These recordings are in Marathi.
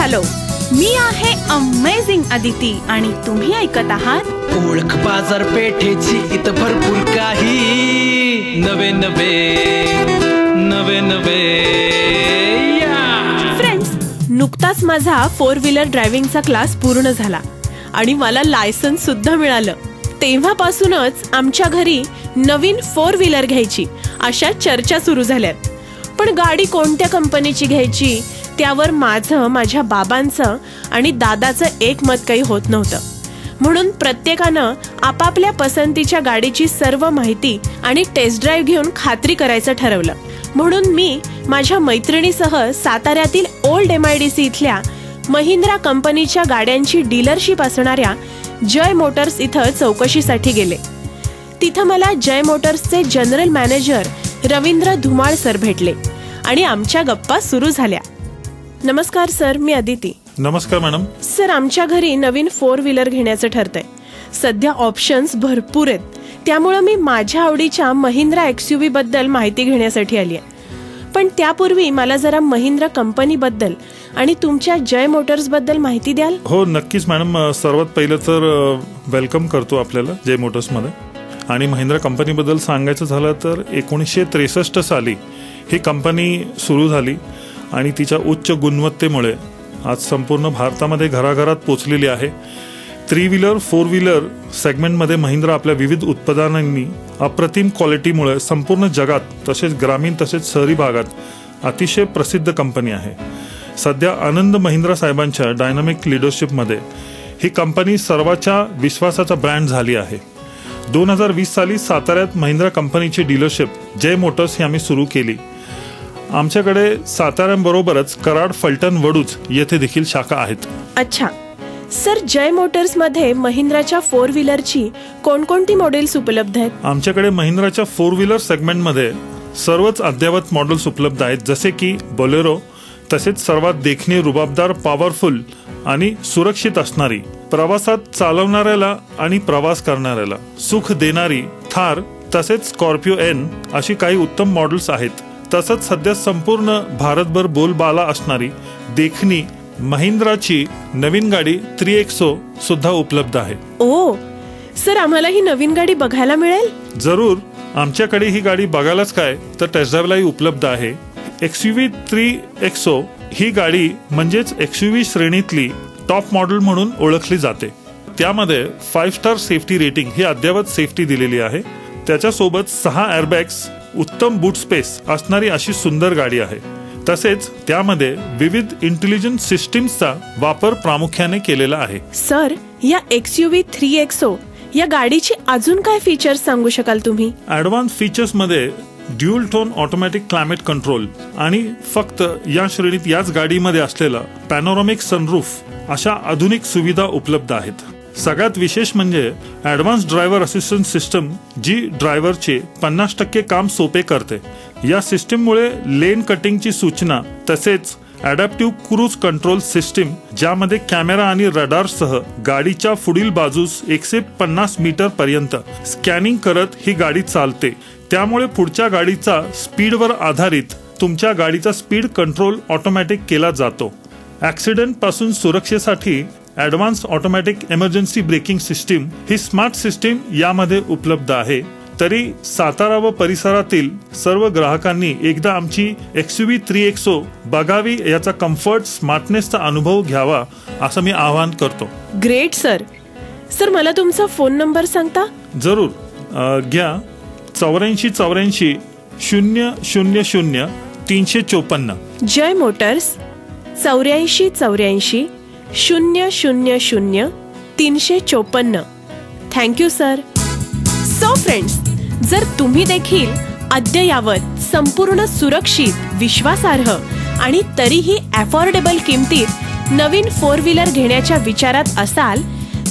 हॅलो, मी आहे अमेझिंग अदिती आणि तुम्ही ऐकत आहात ओळख बाजारपेठेची इथं भरपूर काही नवे नवे फ्रेंड्स. नुकताच माझा 4 व्हीलर ड्रायव्हिंगचा क्लास पूर्ण झाला आणि मला लायसन्स सुद्धा मिळालं. तेव्हापासूनच आमच्या घरी नवीन 4 व्हीलर घ्यायची अशा चर्चा सुरू झाल्यात. पण गाडी कोणत्या कंपनीची घ्यायची त्यावर माझं, माझ्या बाबांचं आणि दादाचं एकमत काही होत नव्हतं. म्हणून प्रत्येकानं आपापल्या पसंतीच्या गाडीची सर्व माहिती आणि टेस्ट ड्राईव्ह घेऊन खात्री करायचं ठरवलं. म्हणून मी माझ्या मैत्रिणीसह साताऱ्यातील ओल्ड MIDC इथल्या महिंद्रा कंपनीच्या गाड्यांची डीलरशिप असणाऱ्या जय मोटर्स इथं चौकशीसाठी गेले. तिथं मला जय मोटर्सचे general manager Ravindra Dhumal sir भेटले आणि आमच्या गप्पा सुरू झाल्या. नमस्कार सर, मी अदिती. नमस्कार मॅडम. सर, आमच्या घरी नवीन 4 व्हीलर घेण्याचं ठरतंय. सध्या ऑप्शन्स भरपूर आहेत, त्यामुळे मी माझ्या आवडीच्या महिंद्रा XUV बद्दल माहिती घेण्यासाठी आली आहे. पण त्यापूर्वी मला जरा महिंद्रा कंपनीबद्दल आणि तुमच्या जय मोटर्स बद्दल माहिती द्याल? हो, नक्कीच मॅडम. सर्वात पहिलं तर वेलकम करतो आपल्याला जय मोटर्समध्ये. आणि महिंद्रा कंपनीबद्दल सांगायचं झालं तर 1963 साली ही कंपनी सुरू झाली आणि तिच्या उच्च गुणवत्तेमुळे आज संपूर्ण भारतामध्ये घराघरात पोचलेली आहे. 3 व्हीलर 4 व्हीलर सेगमेंटमध्ये महिंद्रा आपल्या विविध उत्पादनांनी अप्रतिम क्वालिटीमुळे संपूर्ण जगात तसेच ग्रामीण तसेच शहरी भागात अतिशय प्रसिद्ध कंपनी आहे. सध्या आनंद महिंद्रा साहेबांच्या डायनामिक लिडरशिपमध्ये ही कंपनी सर्वांच्या विश्वासाचा ब्रँड झाली आहे. 2020 साली साताऱ्यात महिंद्रा कंपनीची डीलरशिप जय मोटर्स ही आम्ही सुरू केली. आमच्याकडे साताऱ्याबरोबरच कराड, फलटण, वडूज येथे देखील शाखा आहेत. अच्छा सर, जय मोटर्स मध्ये महिंद्राच्या 4 व्हीलरची कोणकोणती मॉडेल्स उपलब्ध आहेत? आमच्याकडे महिंद्राच्या 4 व्हीलर सेगमेंटमध्ये सर्वच अद्ययावत मॉडेल्स उपलब्ध आहेत, जसे की बोलेरो, तसेच सर्वात देखणी, रुबाबदार, पॉवरफुल आणि सुरक्षित असणारी, प्रवासात चालवणाऱ्याला आणि प्रवास करणाऱ्याला सुख देणारी थार, तसेच स्कॉर्पिओ N अशी काही उत्तम मॉडेल्स आहेत. तसंच सध्या संपूर्ण भारतभर बोलबाला असणारी देखणी महिंद्राची नवीन गाडी 3XO सुद्धा उपलब्ध आहे. ओ सर, आम्हाला ही नवीन गाडी बघायला मिळेल? जरूर. आमच्याकडे ही गाडी बघायलाच काय तर टेस्ट ड्राईव्हलाही उपलब्ध आहे. XUV 3XO ही गाडी म्हणजेच XUV श्रेणीतली टॉप मॉडेल म्हणून ओळखली जाते. त्यामध्ये 5 स्टार सेफ्टी रेटिंग ही अद्ययावत सेफ्टी दिलेली आहे. त्याच्यासोबत 6 एअरबॅग्स, उत्तम बूट स्पेस असणारी अशी सुंदर गाडी आहे. तसेच त्यामध्ये विविध इंटेलिजंट सिस्टीम्सचा वापर प्रामुख्याने केलेला आहे. सर, या XUV 3XO या गाडीची अजून काय फीचर्स सांगू शकाल तुम्ही? ऍडव्हान्स फीचर्स मध्ये dual tone automatic climate control आणि फक्त या श्रेणीत याच गाडीमध्ये असलेला पॅनोरामिक सनरूफ अशा आधुनिक सुविधा उपलब्ध आहेत. सगळ्यात विशेष म्हणजे ऍडव्हान्स ड्रायव्हर असिस्टंट सिस्टम, जी ड्रायव्हरचे 50% काम सोपे करते. या सिस्टीममुळे लेन कटिंगची सूचना, तसेच अडॅप्टिव्ह क्रूज कंट्रोल सिस्टीम, ज्यामध्ये कॅमेरा आणि रडारसह गाडीच्या पुढील बाजूस 150 मीटर पर्यंत स्कॅनिंग करत ही गाडी चालते. त्यामुळे पुढच्या गाडीचा स्पीडवर आधारित तुमच्या गाडीचा स्पीड कंट्रोल ऑटोमॅटिक केला जातो. ऍक्सिडेंट पासून सुरक्षेसाठी advance automatic emergency braking system ही स्मार्ट सिस्टीम यामध्ये उपलब्ध आहे. तरी सातारा व परिसरातील सर्व ग्राहकांनी एकदा आमची XUV 3XO बघावी, याचा कम्फर्ट, स्मार्टनेसचा अनुभव घ्यावा असं मी आवाहन करतो. Great sir. सर, मला तुमचा फोन नंबर सांगता? जरूर. घ्या 8484 000 354. Jay Motors 8484 000 354. Thank you sir. So friends, जर तुम्ही देखील अद्ययावत, संपूर्ण सुरक्षित, विश्वासार्ह आणि तरीही अफोर्डेबल किमतीत नवीन 4 व्हीलर घेण्याच्या विचारात असाल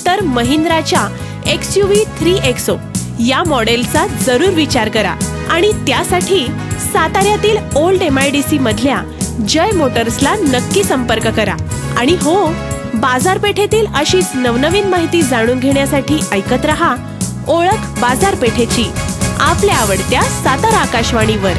तर महिंद्राच्या XUV 3XO या मॉडेलचा जरूर विचार करा आणि त्यासाठी साताऱ्यातील ओल्ड MIDC मधल्या जय मोटर्सला नक्की संपर्क करा. आणि हो, बाजारपेठेतील अशीच नवनवीन माहिती जाणून घेण्यासाठी ऐकत रहा ओळख बाजारपेठेची, आपल्या आवडत्या सातारा आकाशवाणीवर.